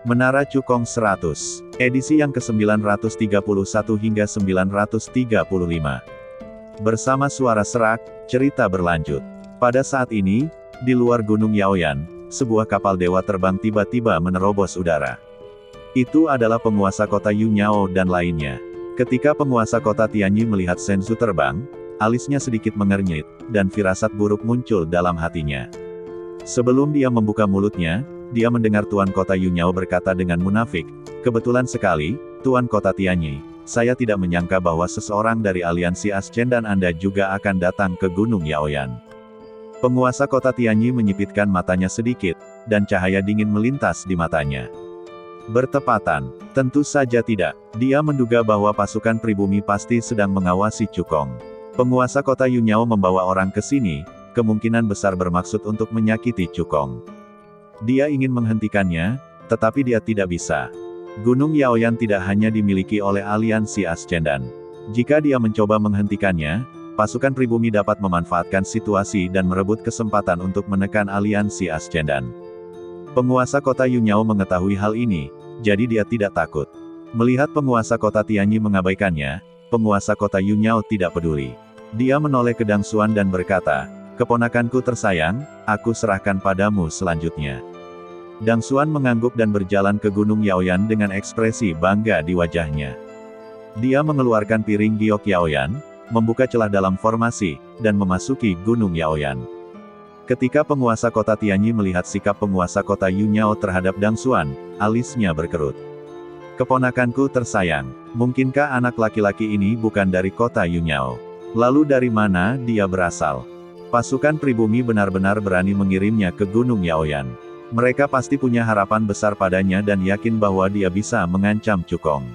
Menara Cukong 100, edisi yang ke-931 hingga 935. Bersama suara serak, cerita berlanjut. Pada saat ini, di luar Gunung Yaoyan, sebuah kapal dewa terbang tiba-tiba menerobos udara. Itu adalah penguasa kota Yunyao dan lainnya. Ketika penguasa kota Tianyi melihat Senzu terbang, alisnya sedikit mengernyit, dan firasat buruk muncul dalam hatinya. Sebelum dia membuka mulutnya, dia mendengar Tuan Kota Yunyao berkata dengan munafik, "Kebetulan sekali, Tuan Kota Tianyi, saya tidak menyangka bahwa seseorang dari aliansi Ascendan Anda juga akan datang ke Gunung Yaoyan." Penguasa kota Tianyi menyipitkan matanya sedikit, dan cahaya dingin melintas di matanya. Bertepatan, tentu saja tidak. Dia menduga bahwa pasukan pribumi pasti sedang mengawasi Cukong. Penguasa kota Yunyao membawa orang ke sini, kemungkinan besar bermaksud untuk menyakiti Cukong. Dia ingin menghentikannya, tetapi dia tidak bisa. Gunung Yaoyan tidak hanya dimiliki oleh aliansi Ascendan. Jika dia mencoba menghentikannya, pasukan pribumi dapat memanfaatkan situasi dan merebut kesempatan untuk menekan aliansi Ascendan. Penguasa kota Yunyao mengetahui hal ini, jadi dia tidak takut. Melihat penguasa kota Tianyi mengabaikannya, penguasa kota Yunyao tidak peduli. Dia menoleh ke Dang Xuan dan berkata, "Keponakanku tersayang, aku serahkan padamu selanjutnya." Dang Xuan mengangguk dan berjalan ke Gunung Yaoyan dengan ekspresi bangga di wajahnya. Dia mengeluarkan piring giok Yaoyan, membuka celah dalam formasi, dan memasuki Gunung Yaoyan. Ketika penguasa kota Tianyi melihat sikap penguasa kota Yunyao terhadap Dang Xuan, alisnya berkerut. "Keponakanku tersayang, mungkinkah anak laki-laki ini bukan dari kota Yunyao? Lalu dari mana dia berasal?" Pasukan pribumi benar-benar berani mengirimnya ke Gunung Yaoyan. Mereka pasti punya harapan besar padanya dan yakin bahwa dia bisa mengancam Cukong.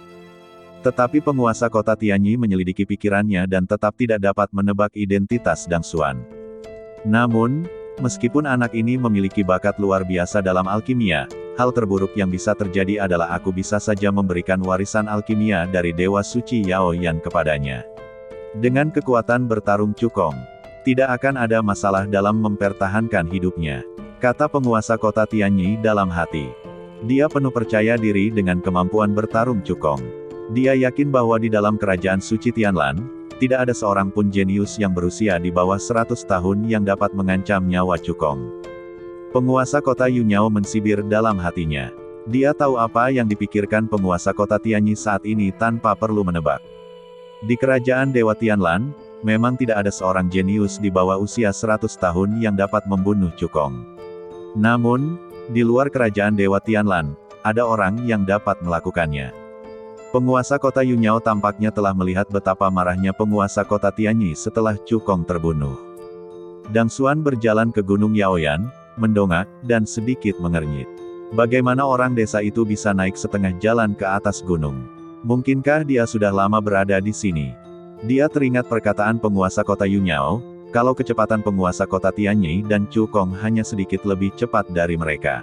Tetapi penguasa kota Tianyi menyelidiki pikirannya dan tetap tidak dapat menebak identitas Dang Xuan. Namun, meskipun anak ini memiliki bakat luar biasa dalam alkimia, hal terburuk yang bisa terjadi adalah aku bisa saja memberikan warisan alkimia dari Dewa Suci Yaoyan kepadanya. Dengan kekuatan bertarung Cukong, tidak akan ada masalah dalam mempertahankan hidupnya, kata penguasa kota Tianyi dalam hati. Dia penuh percaya diri dengan kemampuan bertarung Cukong. Dia yakin bahwa di dalam kerajaan suci Tianlan, tidak ada seorang pun jenius yang berusia di bawah 100 tahun yang dapat mengancam nyawa Cukong. Penguasa kota Yunyao mensibir dalam hatinya. Dia tahu apa yang dipikirkan penguasa kota Tianyi saat ini tanpa perlu menebak. Di kerajaan Dewa Tianlan, memang tidak ada seorang jenius di bawah usia 100 tahun yang dapat membunuh Cukong. Namun, di luar kerajaan Dewa Tianlan, ada orang yang dapat melakukannya. Penguasa kota Yunyao tampaknya telah melihat betapa marahnya penguasa kota Tianyi setelah Cukong terbunuh. Dang Xuan berjalan ke Gunung Yaoyan, mendongak, dan sedikit mengernyit. Bagaimana orang desa itu bisa naik setengah jalan ke atas gunung? Mungkinkah dia sudah lama berada di sini? Dia teringat perkataan penguasa kota Yunyao, kalau kecepatan penguasa kota Tianyi dan Cukong hanya sedikit lebih cepat dari mereka.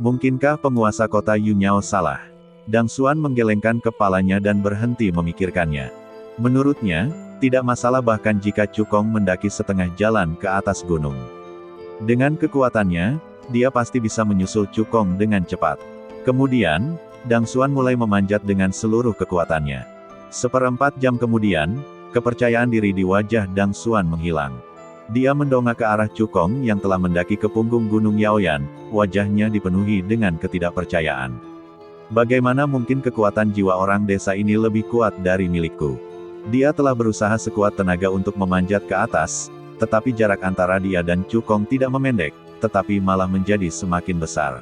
Mungkinkah penguasa kota Yunyao salah? Dang Xuan menggelengkan kepalanya dan berhenti memikirkannya. Menurutnya, tidak masalah bahkan jika Cukong mendaki setengah jalan ke atas gunung. Dengan kekuatannya, dia pasti bisa menyusul Cukong dengan cepat. Kemudian, Dang Xuan mulai memanjat dengan seluruh kekuatannya. Seperempat jam kemudian, kepercayaan diri di wajah Dang Xuan menghilang. Dia mendongak ke arah Cukong yang telah mendaki ke punggung Gunung Yaoyan, wajahnya dipenuhi dengan ketidakpercayaan. Bagaimana mungkin kekuatan jiwa orang desa ini lebih kuat dari milikku? Dia telah berusaha sekuat tenaga untuk memanjat ke atas, tetapi jarak antara dia dan Cukong tidak memendek, tetapi malah menjadi semakin besar.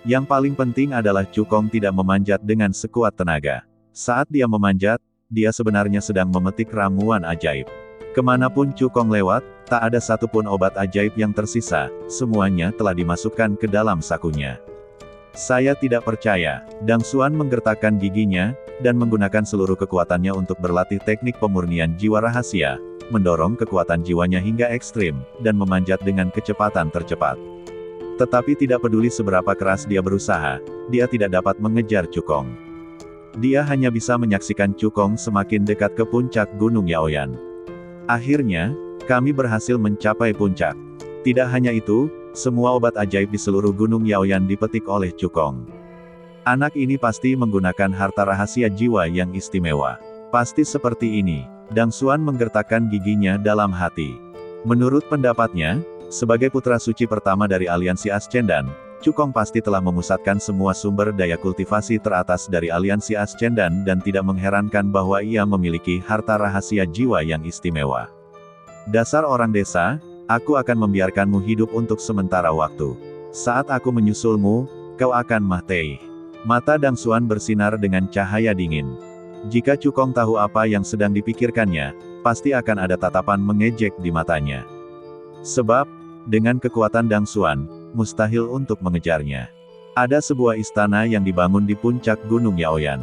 Yang paling penting adalah Cukong tidak memanjat dengan sekuat tenaga. Saat dia memanjat, dia sebenarnya sedang memetik ramuan ajaib. Kemanapun Cukong lewat, tak ada satupun obat ajaib yang tersisa, semuanya telah dimasukkan ke dalam sakunya. Saya tidak percaya. Dang Xuan menggertakkan giginya, dan menggunakan seluruh kekuatannya untuk berlatih teknik pemurnian jiwa rahasia, mendorong kekuatan jiwanya hingga ekstrim, dan memanjat dengan kecepatan tercepat. Tetapi tidak peduli seberapa keras dia berusaha, dia tidak dapat mengejar Cukong. Dia hanya bisa menyaksikan Cukong semakin dekat ke puncak Gunung Yaoyan. Akhirnya, kami berhasil mencapai puncak. Tidak hanya itu, semua obat ajaib di seluruh Gunung Yaoyan dipetik oleh Cukong. Anak ini pasti menggunakan harta rahasia jiwa yang istimewa. Pasti seperti ini. Dang Xuan menggertakkan giginya dalam hati. Menurut pendapatnya, sebagai putra suci pertama dari aliansi Ascendan, Cukong pasti telah memusatkan semua sumber daya kultivasi teratas dari aliansi Ascendan dan tidak mengherankan bahwa ia memiliki harta rahasia jiwa yang istimewa. Dasar orang desa, aku akan membiarkanmu hidup untuk sementara waktu. Saat aku menyusulmu, kau akan mati. Mata Dang Xuan bersinar dengan cahaya dingin. Jika Cukong tahu apa yang sedang dipikirkannya, pasti akan ada tatapan mengejek di matanya. Sebab, dengan kekuatan Dang Xuan, mustahil untuk mengejarnya. Ada sebuah istana yang dibangun di puncak Gunung Yaoyan.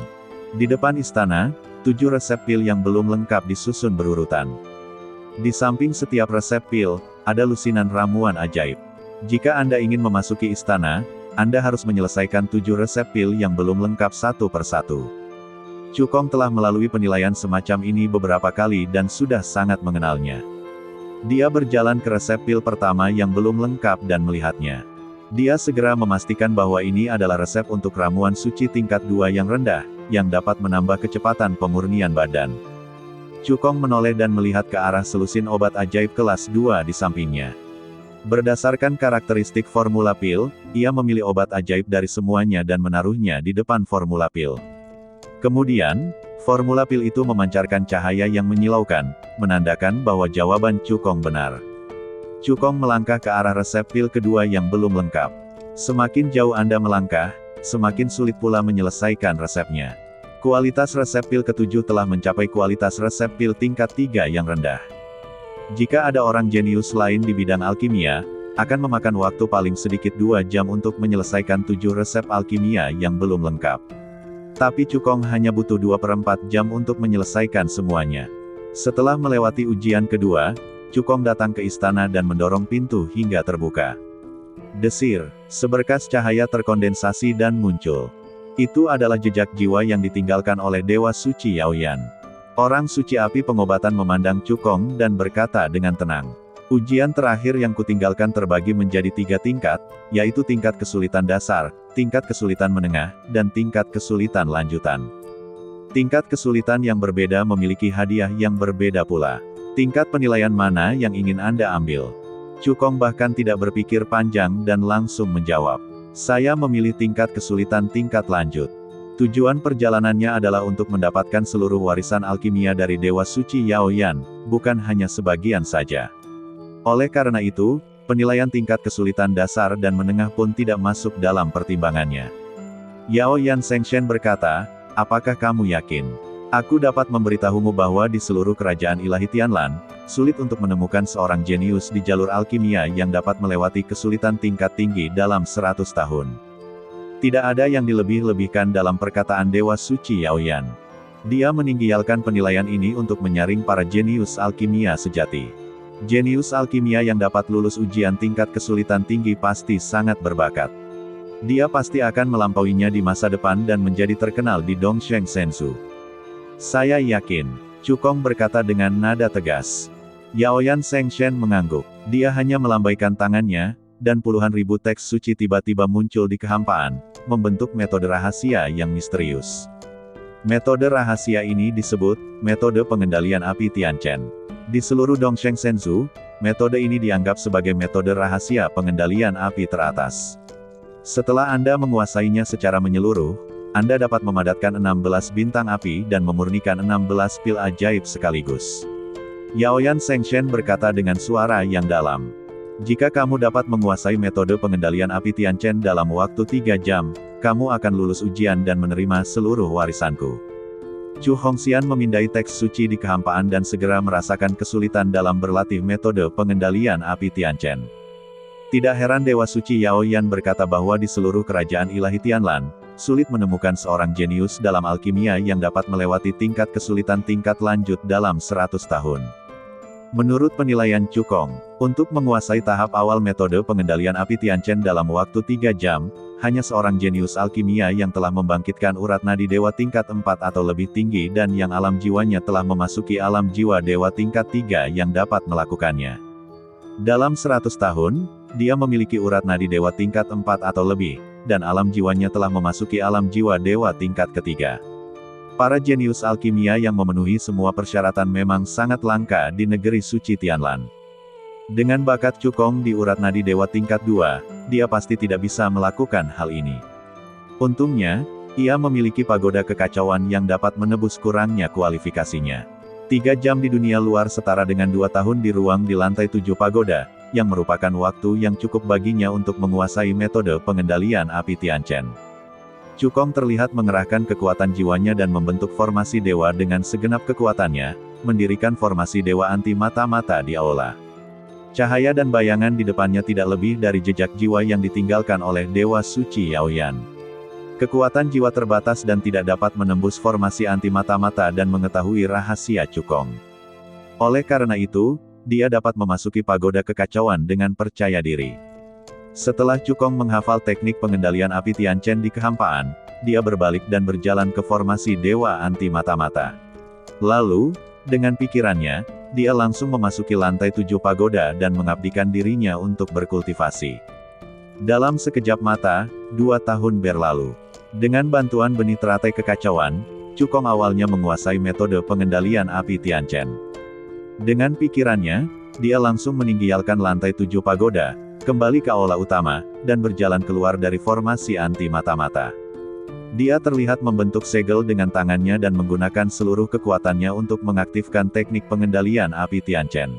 Di depan istana, 7 resep pil yang belum lengkap disusun berurutan. Di samping setiap resep pil, ada lusinan ramuan ajaib. Jika Anda ingin memasuki istana, Anda harus menyelesaikan 7 resep pil yang belum lengkap satu persatu. Cukong telah melalui penilaian semacam ini beberapa kali dan sudah sangat mengenalnya. Dia berjalan ke resep pil pertama yang belum lengkap dan melihatnya. Dia segera memastikan bahwa ini adalah resep untuk ramuan suci tingkat 2 yang rendah, yang dapat menambah kecepatan pemurnian badan. Cukong menoleh dan melihat ke arah selusin obat ajaib kelas 2 di sampingnya. Berdasarkan karakteristik formula pil, ia memilih obat ajaib dari semuanya dan menaruhnya di depan formula pil. Kemudian, formula pil itu memancarkan cahaya yang menyilaukan, menandakan bahwa jawaban Cukong benar. Cukong melangkah ke arah resep pil kedua yang belum lengkap. Semakin jauh Anda melangkah, semakin sulit pula menyelesaikan resepnya. Kualitas resep pil ketujuh telah mencapai kualitas resep pil tingkat 3 yang rendah. Jika ada orang jenius lain di bidang alkimia, akan memakan waktu paling sedikit 2 jam untuk menyelesaikan 7 resep alkimia yang belum lengkap. Tapi Cukong hanya butuh 2/4 jam untuk menyelesaikan semuanya. Setelah melewati ujian kedua, Cukong datang ke istana dan mendorong pintu hingga terbuka. Desir, seberkas cahaya terkondensasi dan muncul. Itu adalah jejak jiwa yang ditinggalkan oleh Dewa Suci Yaoyan. Orang suci api pengobatan memandang Cukong dan berkata dengan tenang. Ujian terakhir yang kutinggalkan terbagi menjadi 3 tingkat, yaitu tingkat kesulitan dasar, tingkat kesulitan menengah, dan tingkat kesulitan lanjutan. Tingkat kesulitan yang berbeda memiliki hadiah yang berbeda pula. Tingkat penilaian mana yang ingin Anda ambil? Cukong bahkan tidak berpikir panjang dan langsung menjawab. Saya memilih tingkat kesulitan tingkat lanjut. Tujuan perjalanannya adalah untuk mendapatkan seluruh warisan alkimia dari Dewa Suci Yaoyan, bukan hanya sebagian saja. Oleh karena itu, penilaian tingkat kesulitan dasar dan menengah pun tidak masuk dalam pertimbangannya. Yaoyan Sengshen berkata, apakah kamu yakin? Aku dapat memberitahumu bahwa di seluruh kerajaan ilahi Tianlan, sulit untuk menemukan seorang jenius di jalur alkimia yang dapat melewati kesulitan tingkat tinggi dalam 100 tahun. Tidak ada yang dilebih-lebihkan dalam perkataan Dewa Suci Yaoyan. Dia meninggialkan penilaian ini untuk menyaring para jenius alkimia sejati. Jenius alkimia yang dapat lulus ujian tingkat kesulitan tinggi pasti sangat berbakat. Dia pasti akan melampauinya di masa depan dan menjadi terkenal di Dongsheng Sensu. Saya yakin, Cukong berkata dengan nada tegas. Yaoyan Sengshen mengangguk. Dia hanya melambaikan tangannya, dan puluhan ribu teks suci tiba-tiba muncul di kehampaan, membentuk metode rahasia yang misterius. Metode rahasia ini disebut, metode pengendalian api Tianchen. Di seluruh Dongsheng Sensu, metode ini dianggap sebagai metode rahasia pengendalian api teratas. Setelah Anda menguasainya secara menyeluruh, Anda dapat memadatkan 16 bintang api dan memurnikan 16 pil ajaib sekaligus. Yaoyan Sengshen berkata dengan suara yang dalam. Jika kamu dapat menguasai metode pengendalian api Tianchen dalam waktu 3 jam, kamu akan lulus ujian dan menerima seluruh warisanku. Chu Hongxian memindai teks suci di kehampaan dan segera merasakan kesulitan dalam berlatih metode pengendalian api Tianchen. Tidak heran Dewa Suci Yaoyan berkata bahwa di seluruh kerajaan ilahi Tianlan, sulit menemukan seorang jenius dalam alkimia yang dapat melewati tingkat kesulitan tingkat lanjut dalam 100 tahun. Menurut penilaian Cukong, untuk menguasai tahap awal metode pengendalian api Tianchen dalam waktu 3 jam, hanya seorang jenius alkimia yang telah membangkitkan urat nadi dewa tingkat 4 atau lebih tinggi dan yang alam jiwanya telah memasuki alam jiwa dewa tingkat 3 yang dapat melakukannya. Dalam 100 tahun, dia memiliki urat nadi dewa tingkat 4 atau lebih, dan alam jiwanya telah memasuki alam jiwa dewa tingkat ketiga. Para jenius alkimia yang memenuhi semua persyaratan memang sangat langka di negeri suci Tianlan. Dengan bakat Cukong di urat nadi dewa tingkat 2, dia pasti tidak bisa melakukan hal ini. Untungnya, ia memiliki pagoda kekacauan yang dapat menebus kurangnya kualifikasinya. 3 jam di dunia luar setara dengan 2 tahun di ruang di lantai 7 pagoda, yang merupakan waktu yang cukup baginya untuk menguasai metode pengendalian api Tianchen. Cukong terlihat mengerahkan kekuatan jiwanya dan membentuk formasi dewa dengan segenap kekuatannya, mendirikan formasi dewa anti mata-mata di aula. Cahaya dan bayangan di depannya tidak lebih dari jejak jiwa yang ditinggalkan oleh Dewa Suci Yaoyan. Kekuatan jiwa terbatas dan tidak dapat menembus formasi anti mata-mata dan mengetahui rahasia Cukong. Oleh karena itu, dia dapat memasuki pagoda kekacauan dengan percaya diri. Setelah Cukong menghafal teknik pengendalian api Tianchen di kehampaan, dia berbalik dan berjalan ke formasi dewa anti mata-mata. Lalu, dengan pikirannya, dia langsung memasuki lantai 7 pagoda dan mengabdikan dirinya untuk berkultivasi. Dalam sekejap mata, 2 tahun berlalu. Dengan bantuan benih teratai kekacauan, Cukong awalnya menguasai metode pengendalian api Tianchen. Dengan pikirannya, dia langsung meninggalkan lantai 7 pagoda, kembali ke aula utama, dan berjalan keluar dari formasi anti mata-mata. Dia terlihat membentuk segel dengan tangannya dan menggunakan seluruh kekuatannya untuk mengaktifkan teknik pengendalian api Tianchen.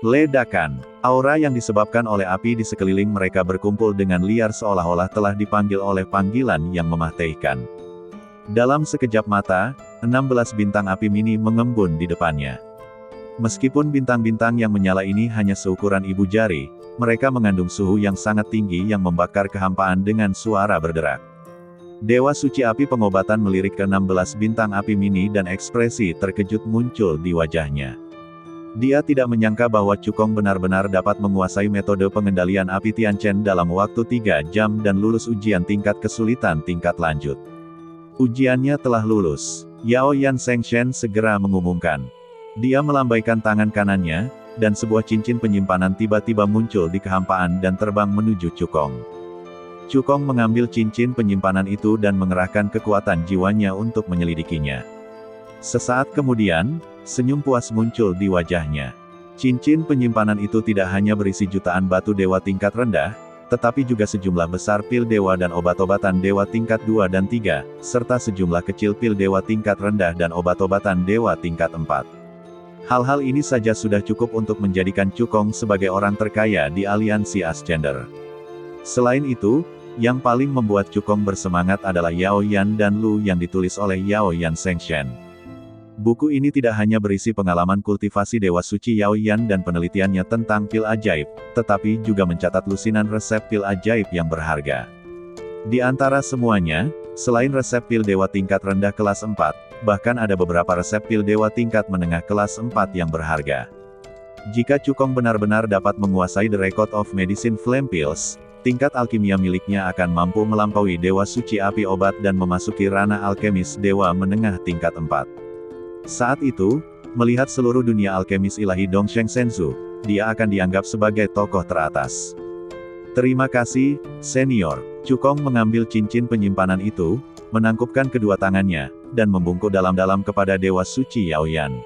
Ledakan. Aura yang disebabkan oleh api di sekeliling mereka berkumpul dengan liar seolah-olah telah dipanggil oleh panggilan yang mematikan. Dalam sekejap mata, 16 bintang api mini mengembun di depannya. Meskipun bintang-bintang yang menyala ini hanya seukuran ibu jari, mereka mengandung suhu yang sangat tinggi yang membakar kehampaan dengan suara berderak. Dewa Suci Api Pengobatan melirik ke 16 bintang api mini dan ekspresi terkejut muncul di wajahnya. Dia tidak menyangka bahwa Cukong benar-benar dapat menguasai metode pengendalian api Tianchen dalam waktu 3 jam dan lulus ujian tingkat kesulitan tingkat lanjut. Ujiannya telah lulus. Yaoyan Sengshen segera mengumumkan. Dia melambaikan tangan kanannya, dan sebuah cincin penyimpanan tiba-tiba muncul di kehampaan dan terbang menuju Cukong. Cukong mengambil cincin penyimpanan itu dan mengerahkan kekuatan jiwanya untuk menyelidikinya. Sesaat kemudian, senyum puas muncul di wajahnya. Cincin penyimpanan itu tidak hanya berisi jutaan batu dewa tingkat rendah, tetapi juga sejumlah besar pil dewa dan obat-obatan dewa tingkat 2 dan 3, serta sejumlah kecil pil dewa tingkat rendah dan obat-obatan dewa tingkat 4. Hal-hal ini saja sudah cukup untuk menjadikan Cukong sebagai orang terkaya di aliansi Ascender. Selain itu, yang paling membuat Cukong bersemangat adalah Yaoyan dan Lu yang ditulis oleh Yaoyan Sengshen. Buku ini tidak hanya berisi pengalaman kultivasi Dewa Suci Yaoyan dan penelitiannya tentang pil ajaib, tetapi juga mencatat lusinan resep pil ajaib yang berharga. Di antara semuanya, selain resep pil dewa tingkat rendah kelas 4, bahkan ada beberapa resep pil dewa tingkat menengah kelas 4 yang berharga. Jika Cukong benar-benar dapat menguasai The Record of Medicine Flame Pills, tingkat alkimia miliknya akan mampu melampaui Dewa Suci Api Obat dan memasuki ranah alkemis dewa menengah tingkat 4. Saat itu, melihat seluruh dunia alkemis ilahi Dongsheng Senzu, dia akan dianggap sebagai tokoh teratas. Terima kasih, senior. Cukong mengambil cincin penyimpanan itu, menangkupkan kedua tangannya, dan membungkuk dalam-dalam kepada Dewa Suci Yaoyan.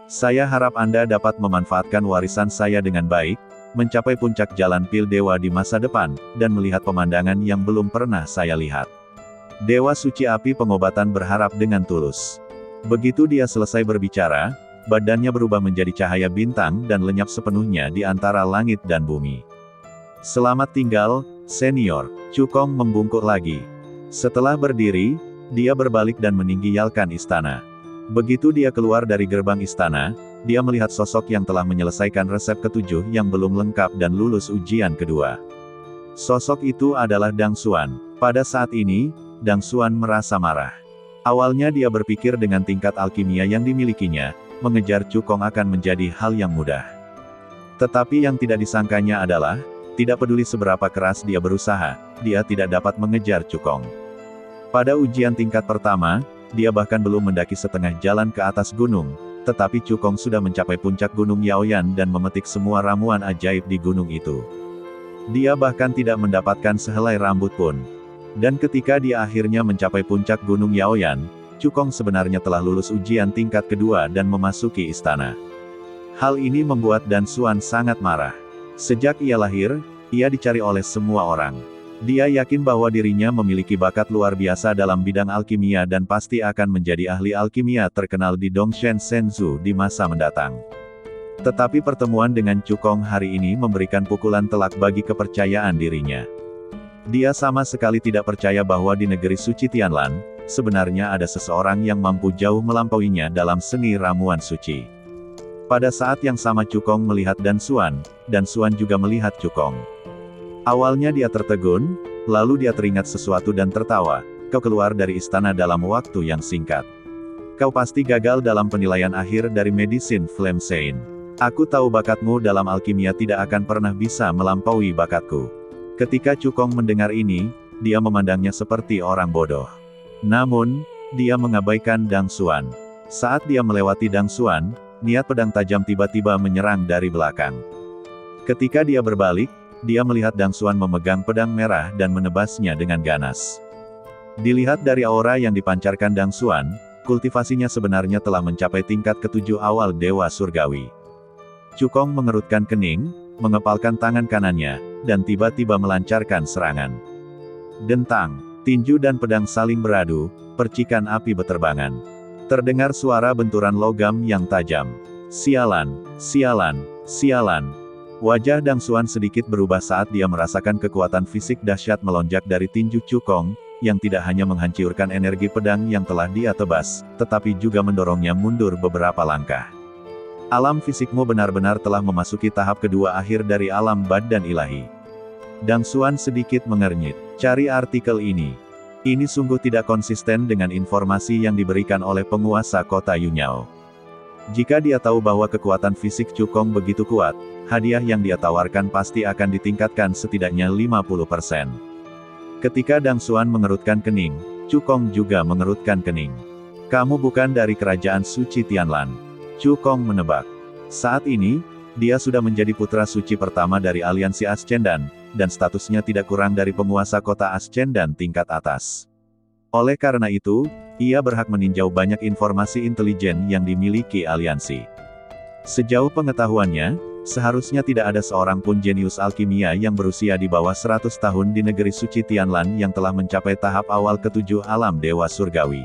Saya harap Anda dapat memanfaatkan warisan saya dengan baik, mencapai puncak jalan pil dewa di masa depan, dan melihat pemandangan yang belum pernah saya lihat. Dewa Suci Api Pengobatan berharap dengan tulus. Begitu dia selesai berbicara, badannya berubah menjadi cahaya bintang dan lenyap sepenuhnya di antara langit dan bumi. Selamat tinggal, senior. Cukong membungkuk lagi. Setelah berdiri, dia berbalik dan meninggalkan istana. Begitu dia keluar dari gerbang istana, dia melihat sosok yang telah menyelesaikan resep ketujuh yang belum lengkap dan lulus ujian kedua. Sosok itu adalah Dang Xuan. Pada saat ini, Dang Xuan merasa marah. Awalnya dia berpikir dengan tingkat alkimia yang dimilikinya, mengejar Cukong akan menjadi hal yang mudah. Tetapi yang tidak disangkanya adalah, tidak peduli seberapa keras dia berusaha, dia tidak dapat mengejar Cukong. Pada ujian tingkat pertama, dia bahkan belum mendaki setengah jalan ke atas gunung, tetapi Cukong sudah mencapai puncak gunung Yaoyan dan memetik semua ramuan ajaib di gunung itu. Dia bahkan tidak mendapatkan sehelai rambut pun. Dan ketika dia akhirnya mencapai puncak Gunung Yaoyan, Cukong sebenarnya telah lulus ujian tingkat kedua dan memasuki istana. Hal ini membuat Dan Xuan sangat marah. Sejak ia lahir, ia dicari oleh semua orang. Dia yakin bahwa dirinya memiliki bakat luar biasa dalam bidang alkimia dan pasti akan menjadi ahli alkimia terkenal di Dongshan Shenzhou di masa mendatang. Tetapi pertemuan dengan Cukong hari ini memberikan pukulan telak bagi kepercayaan dirinya. Dia sama sekali tidak percaya bahwa di negeri suci Tianlan, sebenarnya ada seseorang yang mampu jauh melampauinya dalam seni ramuan suci. Pada saat yang sama Cukong melihat Dan Xuan juga melihat Cukong. Awalnya dia tertegun, lalu dia teringat sesuatu dan tertawa. Kau keluar dari istana dalam waktu yang singkat. Kau pasti gagal dalam penilaian akhir dari Medicine Flame Saint. Aku tahu bakatmu dalam alkimia tidak akan pernah bisa melampaui bakatku. Ketika Cukong mendengar ini, dia memandangnya seperti orang bodoh. Namun, dia mengabaikan Dan Xuan. Saat dia melewati Dan Xuan, niat pedang tajam tiba-tiba menyerang dari belakang. Ketika dia berbalik, dia melihat Dan Xuan memegang pedang merah dan menebasnya dengan ganas. Dilihat dari aura yang dipancarkan Dan Xuan, kultivasinya sebenarnya telah mencapai tingkat ketujuh awal Dewa Surgawi. Cukong mengerutkan kening, mengepalkan tangan kanannya, dan tiba-tiba melancarkan serangan. Dentang, tinju dan pedang saling beradu, percikan api beterbangan. Terdengar suara benturan logam yang tajam. Sialan, sialan, sialan. Wajah Dan Xuan sedikit berubah saat dia merasakan kekuatan fisik dahsyat melonjak dari tinju Cukong, yang tidak hanya menghancurkan energi pedang yang telah dia tebas, tetapi juga mendorongnya mundur beberapa langkah. Alam fisikmu benar-benar telah memasuki tahap kedua akhir dari alam badan ilahi. Dan Xuan sedikit mengernyit. Cari artikel ini. Ini sungguh tidak konsisten dengan informasi yang diberikan oleh penguasa kota Yunyao. Jika dia tahu bahwa kekuatan fisik Cukong begitu kuat, hadiah yang dia tawarkan pasti akan ditingkatkan setidaknya 50%. Ketika Dan Xuan mengerutkan kening, Cukong juga mengerutkan kening. Kamu bukan dari kerajaan suci Tianlan. Cukong menebak. Saat ini, dia sudah menjadi putra suci pertama dari aliansi Ascendan, dan statusnya tidak kurang dari penguasa kota Ascendan tingkat atas. Oleh karena itu, ia berhak meninjau banyak informasi intelijen yang dimiliki aliansi. Sejauh pengetahuannya, seharusnya tidak ada seorang pun jenius alkimia yang berusia di bawah 100 tahun di negeri suci Tianlan yang telah mencapai tahap awal ketujuh alam Dewa Surgawi.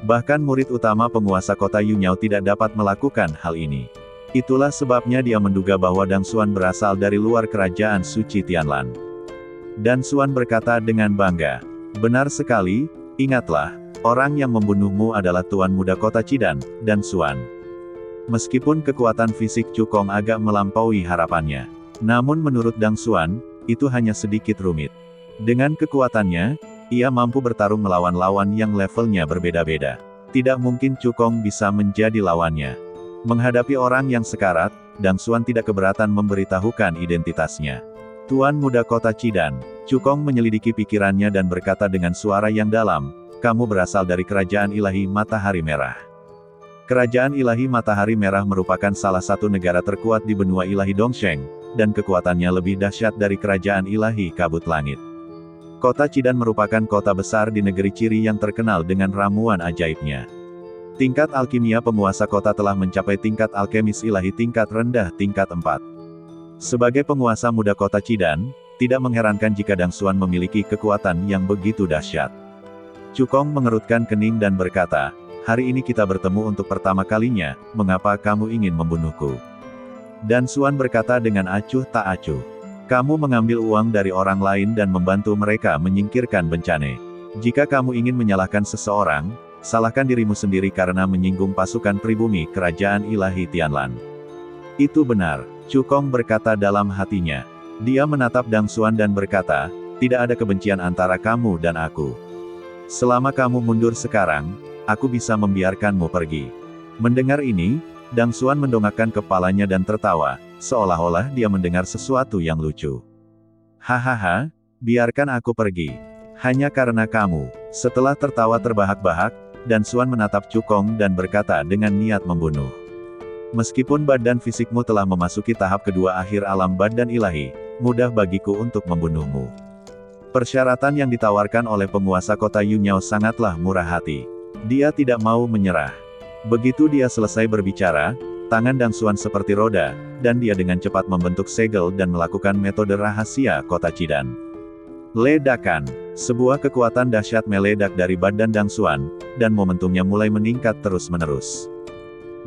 Bahkan murid utama penguasa kota Yunyao tidak dapat melakukan hal ini. Itulah sebabnya dia menduga bahwa Dan Xuan berasal dari luar kerajaan suci Tianlan. Dan Xuan berkata dengan bangga, "Benar sekali, ingatlah, orang yang membunuhmu adalah Tuan Muda Kota Chidan, Dan Xuan." Meskipun kekuatan fisik Cukong agak melampaui harapannya, namun menurut Dan Xuan, itu hanya sedikit rumit. Dengan kekuatannya, ia mampu bertarung melawan lawan yang levelnya berbeda-beda. Tidak mungkin Cukong bisa menjadi lawannya. Menghadapi orang yang sekarat, Dan Xuan tidak keberatan memberitahukan identitasnya. Tuan Muda Kota Chidan. Cukong menyelidiki pikirannya dan berkata dengan suara yang dalam, "Kamu berasal dari Kerajaan Ilahi Matahari Merah." Kerajaan Ilahi Matahari Merah merupakan salah satu negara terkuat di benua ilahi Dongsheng, dan kekuatannya lebih dahsyat dari Kerajaan Ilahi Kabut Langit. Kota Chidan merupakan kota besar di negeri Ciri yang terkenal dengan ramuan ajaibnya. Tingkat alkimia penguasa kota telah mencapai tingkat alkemis ilahi tingkat rendah tingkat 4. Sebagai penguasa muda kota Chidan, tidak mengherankan jika Dan Xuan memiliki kekuatan yang begitu dahsyat. Cukong mengerutkan kening dan berkata, "Hari ini kita bertemu untuk pertama kalinya, mengapa kamu ingin membunuhku?" Dan Xuan berkata dengan acuh tak acuh, "Kamu mengambil uang dari orang lain dan membantu mereka menyingkirkan bencana. Jika kamu ingin menyalahkan seseorang, salahkan dirimu sendiri karena menyinggung pasukan pribumi Kerajaan Ilahi Tianlan." Itu benar, Cukong berkata dalam hatinya. Dia menatap Dan Xuan dan berkata, "Tidak ada kebencian antara kamu dan aku. Selama kamu mundur sekarang, aku bisa membiarkanmu pergi." Mendengar ini, Dan Xuan mendongakkan kepalanya dan tertawa, seolah-olah dia mendengar sesuatu yang lucu. "Hahaha, biarkan aku pergi. Hanya karena kamu." Setelah tertawa terbahak-bahak, Dan Xuan menatap Cukong dan berkata dengan niat membunuh. "Meskipun badan fisikmu telah memasuki tahap kedua akhir alam badan ilahi, mudah bagiku untuk membunuhmu. Persyaratan yang ditawarkan oleh penguasa kota Yunyao sangatlah murah hati. Dia tidak mau menyerah. Begitu dia selesai berbicara, tangan Dang Xuan seperti roda, dan dia dengan cepat membentuk segel dan melakukan metode rahasia kota Chidan. Ledakan. Sebuah kekuatan dahsyat meledak dari badan Dang Xuan, dan momentumnya mulai meningkat terus-menerus.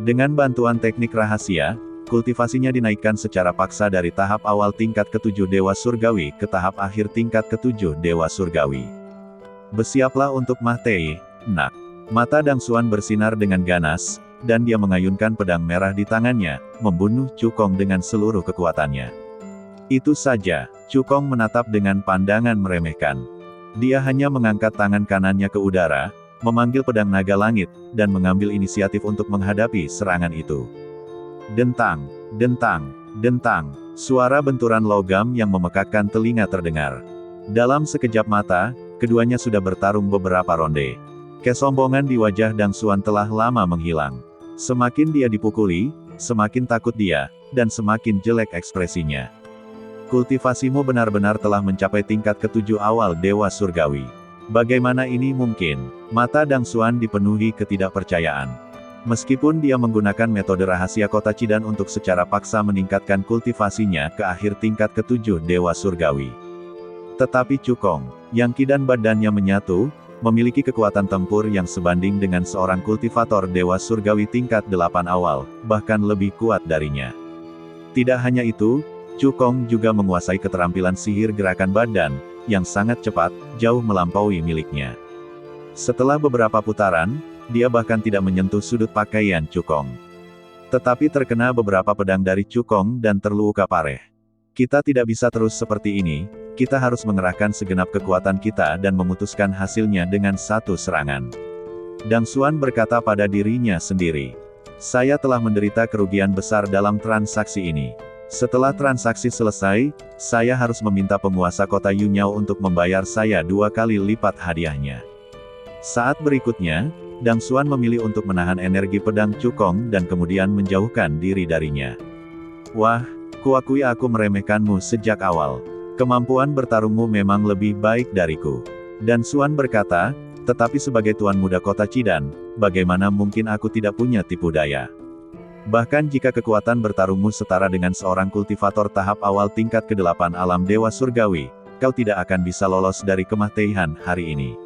Dengan bantuan teknik rahasia, kultivasinya dinaikkan secara paksa dari tahap awal tingkat ke-7 Dewa Surgawi ke tahap akhir tingkat ke-7 Dewa Surgawi. Bersiaplah untuk Mahtei, nak. Mata Dang Xuan bersinar dengan ganas, dan dia mengayunkan pedang merah di tangannya, membunuh Cukong dengan seluruh kekuatannya. Itu saja, Cukong menatap dengan pandangan meremehkan. Dia hanya mengangkat tangan kanannya ke udara, memanggil pedang naga langit, dan mengambil inisiatif untuk menghadapi serangan itu. Dentang, dentang, dentang, suara benturan logam yang memekakkan telinga terdengar. Dalam sekejap mata, keduanya sudah bertarung beberapa ronde. Kesombongan di wajah Dang Xuan telah lama menghilang. Semakin dia dipukuli, semakin takut dia, dan semakin jelek ekspresinya. Kultivasimu benar-benar telah mencapai tingkat ke-7 awal Dewa Surgawi. Bagaimana ini mungkin? Mata Dang Xuan dipenuhi ketidakpercayaan. Meskipun dia menggunakan metode rahasia kota Chidan untuk secara paksa meningkatkan kultivasinya ke akhir tingkat ke-7 Dewa Surgawi. Tetapi Cukong, yang kidan badannya menyatu, memiliki kekuatan tempur yang sebanding dengan seorang kultivator Dewa Surgawi tingkat 8 awal, bahkan lebih kuat darinya. Tidak hanya itu, Cukong juga menguasai keterampilan sihir gerakan badan, yang sangat cepat, jauh melampaui miliknya. Setelah beberapa putaran, dia bahkan tidak menyentuh sudut pakaian Cukong. Tetapi terkena beberapa pedang dari Cukong dan terluka parah. Kita tidak bisa terus seperti ini, kita harus mengerahkan segenap kekuatan kita dan memutuskan hasilnya dengan satu serangan. Dang Xuan berkata pada dirinya sendiri. Saya telah menderita kerugian besar dalam transaksi ini. Setelah transaksi selesai, saya harus meminta penguasa kota Yunyao untuk membayar saya 2 kali lipat hadiahnya. Saat berikutnya, Dang Xuan memilih untuk menahan energi pedang Cukong dan kemudian menjauhkan diri darinya. Wah, kuakui aku meremehkanmu sejak awal. Kemampuan bertarungmu memang lebih baik dariku. Dan Xuan berkata, tetapi sebagai tuan muda kota Chidan, bagaimana mungkin aku tidak punya tipu daya? Bahkan jika kekuatan bertarungmu setara dengan seorang kultivator tahap awal tingkat ke-8 alam Dewa Surgawi, kau tidak akan bisa lolos dari kemahteihan hari ini.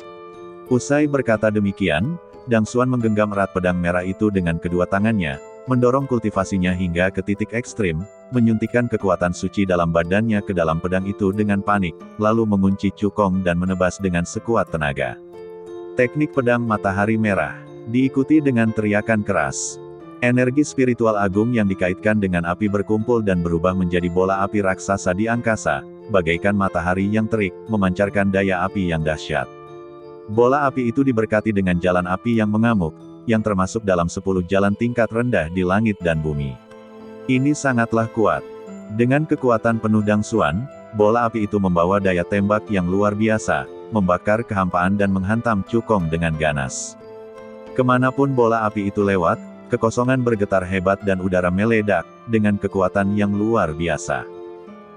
Usai berkata demikian, Dang Xuan menggenggam erat pedang merah itu dengan kedua tangannya, mendorong kultivasinya hingga ke titik ekstrim, menyuntikkan kekuatan suci dalam badannya ke dalam pedang itu dengan panik, lalu mengunci Cukong dan menebas dengan sekuat tenaga. Teknik pedang matahari merah, diikuti dengan teriakan keras. Energi spiritual agung yang dikaitkan dengan api berkumpul dan berubah menjadi bola api raksasa di angkasa, bagaikan matahari yang terik, memancarkan daya api yang dahsyat. Bola api itu diberkati dengan jalan api yang mengamuk, yang termasuk dalam 10 jalan tingkat rendah di langit dan bumi. Ini sangatlah kuat. Dengan kekuatan penuh Dang Xuan, bola api itu membawa daya tembak yang luar biasa, membakar kehampaan dan menghantam Cukong dengan ganas. Kemanapun bola api itu lewat, kekosongan bergetar hebat dan udara meledak, dengan kekuatan yang luar biasa.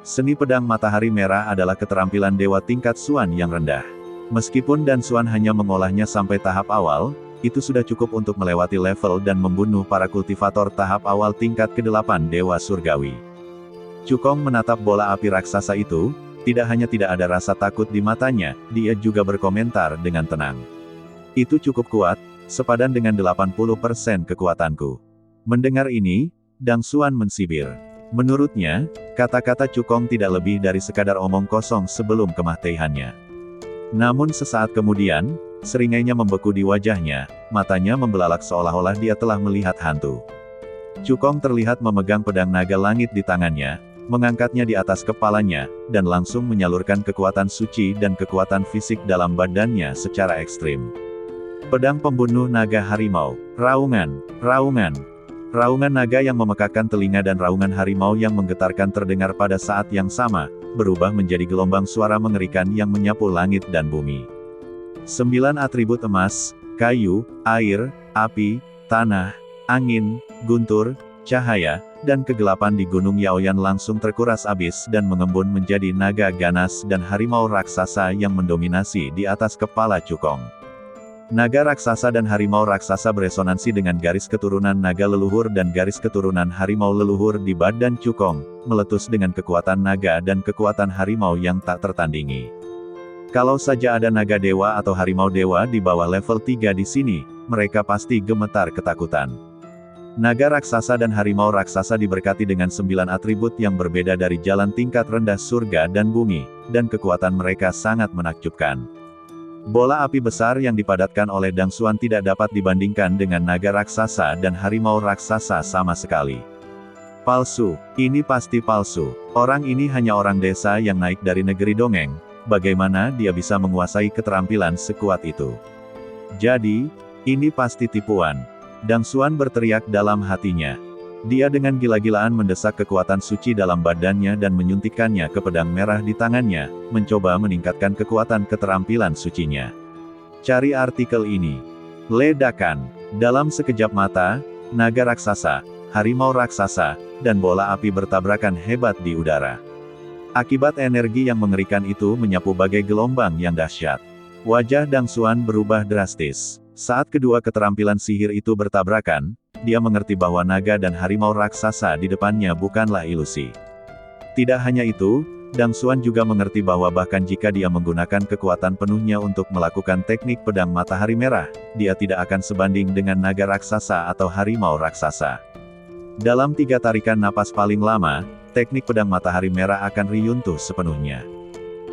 Seni pedang matahari merah adalah keterampilan dewa tingkat Xuan yang rendah. Meskipun Dan Xuan hanya mengolahnya sampai tahap awal, itu sudah cukup untuk melewati level dan membunuh para kultivator tahap awal tingkat ke-8 Dewa Surgawi. Cukong menatap bola api raksasa itu, tidak hanya tidak ada rasa takut di matanya, dia juga berkomentar dengan tenang. Itu cukup kuat, sepadan dengan 80% kekuatanku. Mendengar ini, Dang Xuan mensibir. Menurutnya, kata-kata Cukong tidak lebih dari sekadar omong kosong sebelum kemahteihannya. Namun sesaat kemudian, seringainya membeku di wajahnya, matanya membelalak seolah-olah dia telah melihat hantu. Cukong terlihat memegang pedang naga langit di tangannya, mengangkatnya di atas kepalanya, dan langsung menyalurkan kekuatan suci dan kekuatan fisik dalam badannya secara ekstrim. Pedang pembunuh naga harimau, raungan, raungan. Raungan naga yang memekakkan telinga dan raungan harimau yang menggetarkan terdengar pada saat yang sama, berubah menjadi gelombang suara mengerikan yang menyapu langit dan bumi. 9 atribut emas, kayu, air, api, tanah, angin, guntur, cahaya, dan kegelapan di Gunung Yaoyan langsung terkuras habis dan mengembun menjadi naga ganas dan harimau raksasa yang mendominasi di atas kepala Cukong. Naga raksasa dan harimau raksasa beresonansi dengan garis keturunan naga leluhur dan garis keturunan harimau leluhur di badan Cukong, meletus dengan kekuatan naga dan kekuatan harimau yang tak tertandingi. Kalau saja ada naga dewa atau harimau dewa di bawah level 3 di sini, mereka pasti gemetar ketakutan. Naga raksasa dan harimau raksasa diberkati dengan 9 atribut yang berbeda dari jalan tingkat rendah surga dan bumi, dan kekuatan mereka sangat menakjubkan. Bola api besar yang dipadatkan oleh Dang Xuan tidak dapat dibandingkan dengan naga raksasa dan harimau raksasa sama sekali. Palsu, ini pasti palsu. Orang ini hanya orang desa yang naik dari negeri dongeng, bagaimana dia bisa menguasai keterampilan sekuat itu? Jadi, ini pasti tipuan. Dang Xuan berteriak dalam hatinya. Dia dengan gila-gilaan mendesak kekuatan suci dalam badannya dan menyuntikkannya ke pedang merah di tangannya, mencoba meningkatkan kekuatan keterampilan sucinya. Cari artikel ini. Ledakan. Dalam sekejap mata, naga raksasa, harimau raksasa, dan bola api bertabrakan hebat di udara. Akibat energi yang mengerikan itu menyapu bagai gelombang yang dahsyat. Wajah Dang Xuan berubah drastis. Saat kedua keterampilan sihir itu bertabrakan, dia mengerti bahwa naga dan harimau raksasa di depannya bukanlah ilusi. Tidak hanya itu, Dang Xuan juga mengerti bahwa bahkan jika dia menggunakan kekuatan penuhnya untuk melakukan teknik pedang matahari merah, dia tidak akan sebanding dengan naga raksasa atau harimau raksasa. Dalam 3 tarikan napas paling lama, teknik pedang matahari merah akan runtuh sepenuhnya.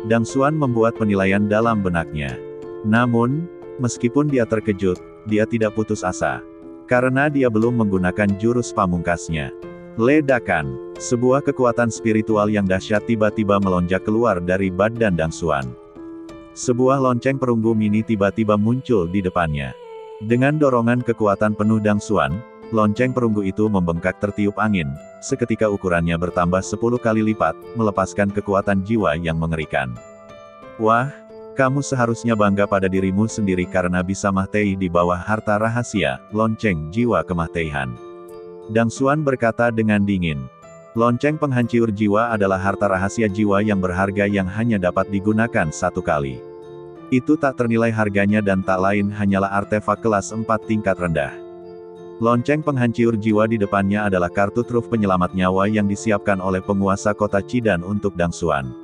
Dang Xuan membuat penilaian dalam benaknya. Namun, meskipun dia terkejut, dia tidak putus asa. Karena dia belum menggunakan jurus pamungkasnya. Ledakan. Sebuah kekuatan spiritual yang dahsyat tiba-tiba melonjak keluar dari badan Dang Xuan. Sebuah lonceng perunggu mini tiba-tiba muncul di depannya. Dengan dorongan kekuatan penuh Dang Xuan, lonceng perunggu itu membengkak tertiup angin, seketika ukurannya bertambah 10 kali lipat, melepaskan kekuatan jiwa yang mengerikan. Wah! Kamu seharusnya bangga pada dirimu sendiri karena bisa mahtei di bawah harta rahasia, lonceng jiwa kemahtihan. Dang Xuan berkata dengan dingin. Lonceng penghancur jiwa adalah harta rahasia jiwa yang berharga yang hanya dapat digunakan 1 kali. Itu tak ternilai harganya dan tak lain hanyalah artefak kelas 4 tingkat rendah. Lonceng penghancur jiwa di depannya adalah kartu truf penyelamat nyawa yang disiapkan oleh penguasa kota Chidan untuk Dang Xuan.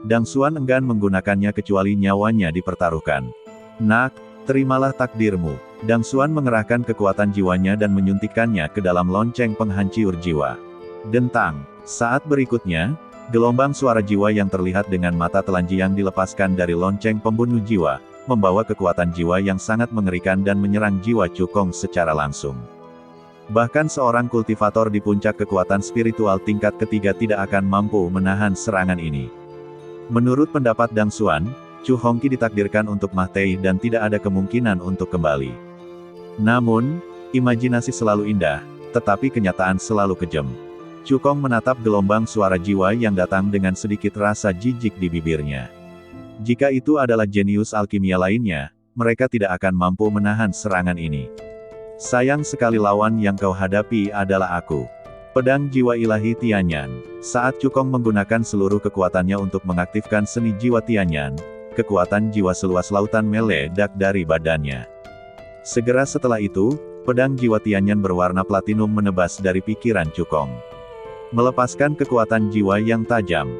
Dang Xuan enggan menggunakannya kecuali nyawanya dipertaruhkan. Nak, terimalah takdirmu. Dang Xuan mengerahkan kekuatan jiwanya dan menyuntikkannya ke dalam lonceng penghancur jiwa. Dentang. Saat berikutnya, gelombang suara jiwa yang terlihat dengan mata telanji yang dilepaskan dari lonceng pembunuh jiwa, membawa kekuatan jiwa yang sangat mengerikan dan menyerang jiwa Cukong secara langsung. Bahkan seorang kultivator di puncak kekuatan spiritual tingkat ketiga tidak akan mampu menahan serangan ini. Menurut pendapat Dang Xuan, Chu Hongqi ditakdirkan untuk mahtei dan tidak ada kemungkinan untuk kembali. Namun, imajinasi selalu indah, tetapi kenyataan selalu kejam. Cukong menatap gelombang suara jiwa yang datang dengan sedikit rasa jijik di bibirnya. Jika itu adalah jenius alkimia lainnya, mereka tidak akan mampu menahan serangan ini. Sayang sekali lawan yang kau hadapi adalah aku. Pedang jiwa ilahi Tianyan. Saat Cukong menggunakan seluruh kekuatannya untuk mengaktifkan seni jiwa Tianyan, kekuatan jiwa seluas lautan meledak dari badannya. Segera setelah itu, pedang jiwa Tianyan berwarna platinum menebas dari pikiran Cukong. Melepaskan kekuatan jiwa yang tajam.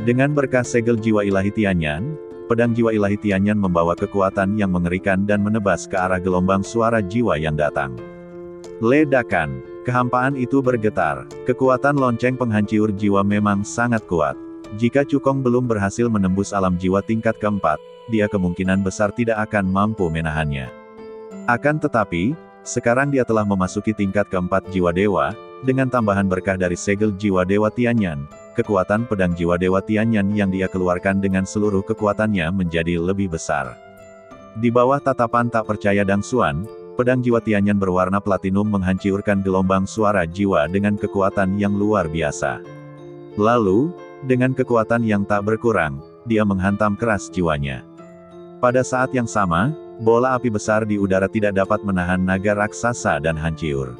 Dengan berkah segel jiwa ilahi Tianyan, pedang jiwa ilahi Tianyan membawa kekuatan yang mengerikan dan menebas ke arah gelombang suara jiwa yang datang. Ledakan. Kehampaan itu bergetar. Kekuatan lonceng penghancur jiwa memang sangat kuat. Jika Cukong belum berhasil menembus alam jiwa tingkat keempat, dia kemungkinan besar tidak akan mampu menahannya. Akan tetapi, sekarang dia telah memasuki tingkat keempat jiwa dewa, dengan tambahan berkah dari segel jiwa dewa Tianyan, kekuatan pedang jiwa dewa Tianyan yang dia keluarkan dengan seluruh kekuatannya menjadi lebih besar. Di bawah tatapan tak percaya Dang Xuan, pedang jiwa Tianyan berwarna platinum menghancurkan gelombang suara jiwa dengan kekuatan yang luar biasa. Lalu, dengan kekuatan yang tak berkurang, dia menghantam keras jiwanya. Pada saat yang sama, bola api besar di udara tidak dapat menahan naga raksasa dan hancur.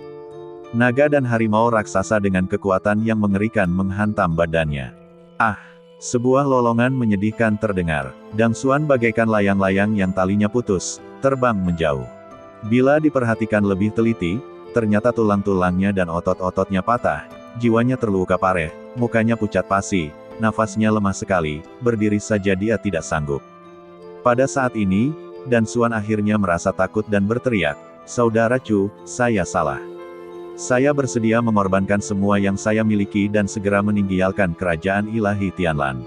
Naga dan harimau raksasa dengan kekuatan yang mengerikan menghantam badannya. Ah! Sebuah lolongan menyedihkan terdengar. Dang Xuan bagaikan layang-layang yang talinya putus, terbang menjauh. Bila diperhatikan lebih teliti, ternyata tulang-tulangnya dan otot-ototnya patah, jiwanya terluka parah, mukanya pucat pasi, nafasnya lemah sekali, berdiri saja dia tidak sanggup. Pada saat ini, Dang Xuan akhirnya merasa takut dan berteriak, "Saudara Chu, saya salah. Saya bersedia mengorbankan semua yang saya miliki dan segera meninggalkan kerajaan ilahi Tianlan."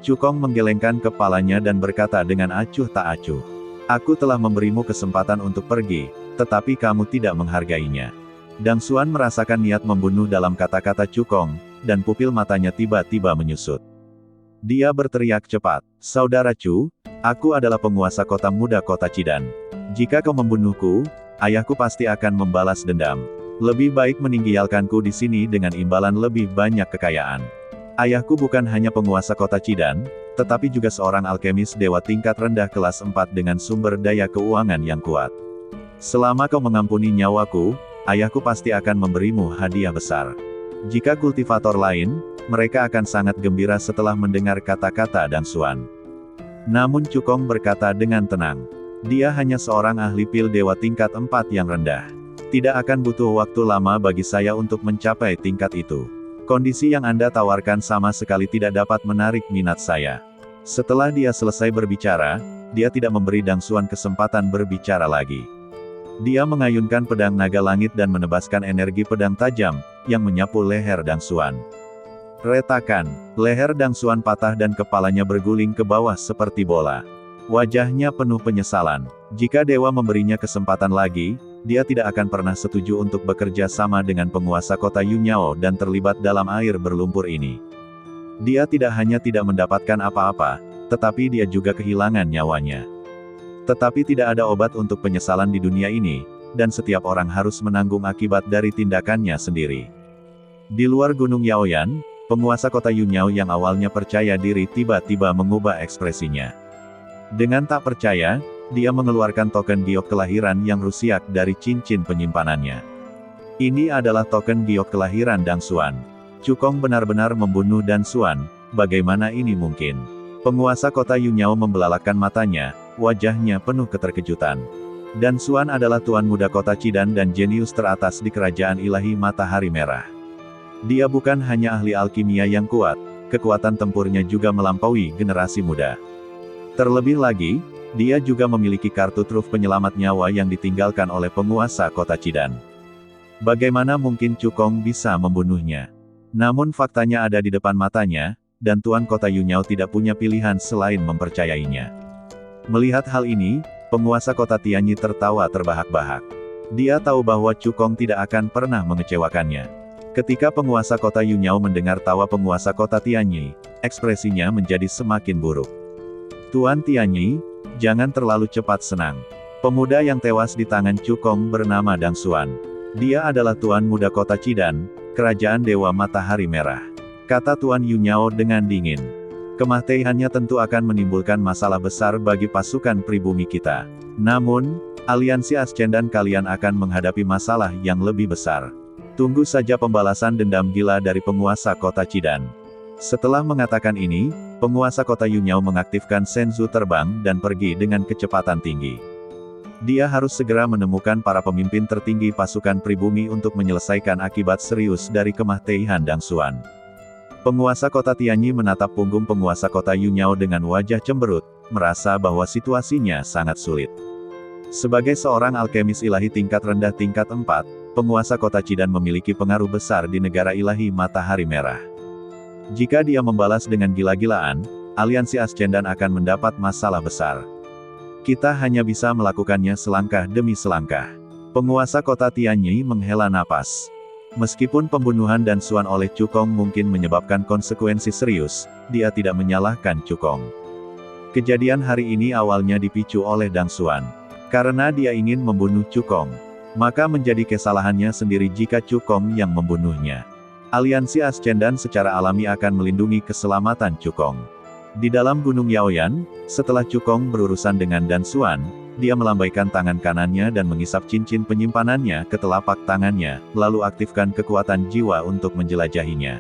Chu Kong menggelengkan kepalanya dan berkata dengan acuh tak acuh, "Aku telah memberimu kesempatan untuk pergi, tetapi kamu tidak menghargainya." Dang Xuan merasakan niat membunuh dalam kata-kata Chu Kong, dan pupil matanya tiba-tiba menyusut. Dia berteriak cepat, "Saudara Chu, aku adalah penguasa kota muda kota Chidan. Jika kau membunuhku, ayahku pasti akan membalas dendam. Lebih baik meninggalkanku di sini dengan imbalan lebih banyak kekayaan. Ayahku bukan hanya penguasa kota Chidan, tetapi juga seorang alkemis dewa tingkat rendah kelas 4 dengan sumber daya keuangan yang kuat. Selama kau mengampuni nyawaku, ayahku pasti akan memberimu hadiah besar." Jika kultivator lain, mereka akan sangat gembira setelah mendengar kata-kata Dang Xuan. Namun Chu Kong berkata dengan tenang, "Dia hanya seorang ahli pil dewa tingkat 4 yang rendah. Tidak akan butuh waktu lama bagi saya untuk mencapai tingkat itu. Kondisi yang Anda tawarkan sama sekali tidak dapat menarik minat saya." Setelah dia selesai berbicara, dia tidak memberi Dang Xuan kesempatan berbicara lagi. Dia mengayunkan pedang naga langit dan menebaskan energi pedang tajam, yang menyapu leher Dang Xuan. Retakan, leher Dang Xuan patah dan kepalanya berguling ke bawah seperti bola. Wajahnya penuh penyesalan. Jika dewa memberinya kesempatan lagi, dia tidak akan pernah setuju untuk bekerja sama dengan penguasa kota Yunyao dan terlibat dalam air berlumpur ini. Dia tidak hanya tidak mendapatkan apa-apa, tetapi dia juga kehilangan nyawanya. Tetapi tidak ada obat untuk penyesalan di dunia ini, dan setiap orang harus menanggung akibat dari tindakannya sendiri. Di luar Gunung Yaoyan, penguasa kota Yunyao yang awalnya percaya diri tiba-tiba mengubah ekspresinya. Dengan tak percaya, dia mengeluarkan token giok kelahiran yang rusiak dari cincin penyimpanannya. Ini adalah token giok kelahiran Dang Xuan. Chu Kong benar-benar membunuh Dang Xuan, bagaimana ini mungkin? Penguasa kota Yunyao membelalakan matanya, wajahnya penuh keterkejutan. Dang Xuan adalah tuan muda kota Chidan dan jenius teratas di kerajaan ilahi Matahari Merah. Dia bukan hanya ahli alkimia yang kuat, kekuatan tempurnya juga melampaui generasi muda. Terlebih lagi, dia juga memiliki kartu truf penyelamat nyawa yang ditinggalkan oleh penguasa kota Chidan. Bagaimana mungkin Chu Kong bisa membunuhnya? Namun faktanya ada di depan matanya, dan tuan kota Yunyao tidak punya pilihan selain mempercayainya. Melihat hal ini, penguasa kota Tianyi tertawa terbahak-bahak. Dia tahu bahwa Chu Kong tidak akan pernah mengecewakannya. Ketika penguasa kota Yunyao mendengar tawa penguasa kota Tianyi, ekspresinya menjadi semakin buruk. "Tuan Tianyi, jangan terlalu cepat senang. Pemuda yang tewas di tangan Chu Kong bernama Dang Xuan. Dia adalah tuan muda kota Chidan, kerajaan dewa Matahari Merah," kata Tuan Yunyao dengan dingin. "Kematiannya tentu akan menimbulkan masalah besar bagi pasukan pribumi kita. Namun, aliansi Ascendan kalian akan menghadapi masalah yang lebih besar. Tunggu saja pembalasan dendam gila dari penguasa kota Chidan." Setelah mengatakan ini, penguasa kota Yunyao mengaktifkan Senzu terbang dan pergi dengan kecepatan tinggi. Dia harus segera menemukan para pemimpin tertinggi pasukan pribumi untuk menyelesaikan akibat serius dari kematian Dang Xuan. Penguasa kota Tianyi menatap punggung penguasa kota Yunyao dengan wajah cemberut, merasa bahwa situasinya sangat sulit. Sebagai seorang alkemis ilahi tingkat rendah tingkat 4, penguasa kota Chidan memiliki pengaruh besar di negara ilahi Matahari Merah. Jika dia membalas dengan gila-gilaan, aliansi Ascendan akan mendapat masalah besar. Kita hanya bisa melakukannya selangkah demi selangkah. Penguasa kota Tianyi menghela napas. Meskipun pembunuhan Dang Xuan oleh Chu Kong mungkin menyebabkan konsekuensi serius, dia tidak menyalahkan Chu Kong. Kejadian hari ini awalnya dipicu oleh Dang Xuan. Karena dia ingin membunuh Chu Kong, maka menjadi kesalahannya sendiri jika Chu Kong yang membunuhnya. Aliansi Ascendan secara alami akan melindungi keselamatan Chu Kong. Di dalam Gunung Yaoyan, setelah Chu Kong berurusan dengan Dang Xuan, dia melambaikan tangan kanannya dan mengisap cincin penyimpanannya ke telapak tangannya, lalu aktifkan kekuatan jiwa untuk menjelajahinya.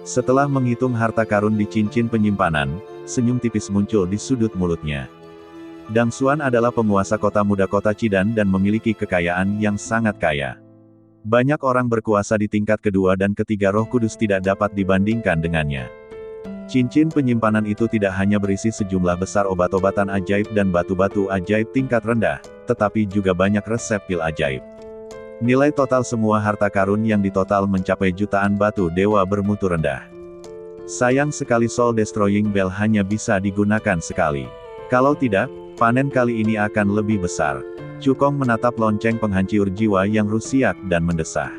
Setelah menghitung harta karun di cincin penyimpanan, senyum tipis muncul di sudut mulutnya. Dang Xuan adalah penguasa kota muda kota Chidan dan memiliki kekayaan yang sangat kaya. Banyak orang berkuasa di tingkat kedua dan ketiga Roh Kudus tidak dapat dibandingkan dengannya. Cincin penyimpanan itu tidak hanya berisi sejumlah besar obat-obatan ajaib dan batu-batu ajaib tingkat rendah, tetapi juga banyak resep pil ajaib. Nilai total semua harta karun yang ditotal mencapai jutaan batu dewa bermutu rendah. Sayang sekali Soul Destroying Bell hanya bisa digunakan sekali. Kalau tidak, panen kali ini akan lebih besar. Cukong menatap lonceng penghancur jiwa yang rusiak dan mendesah.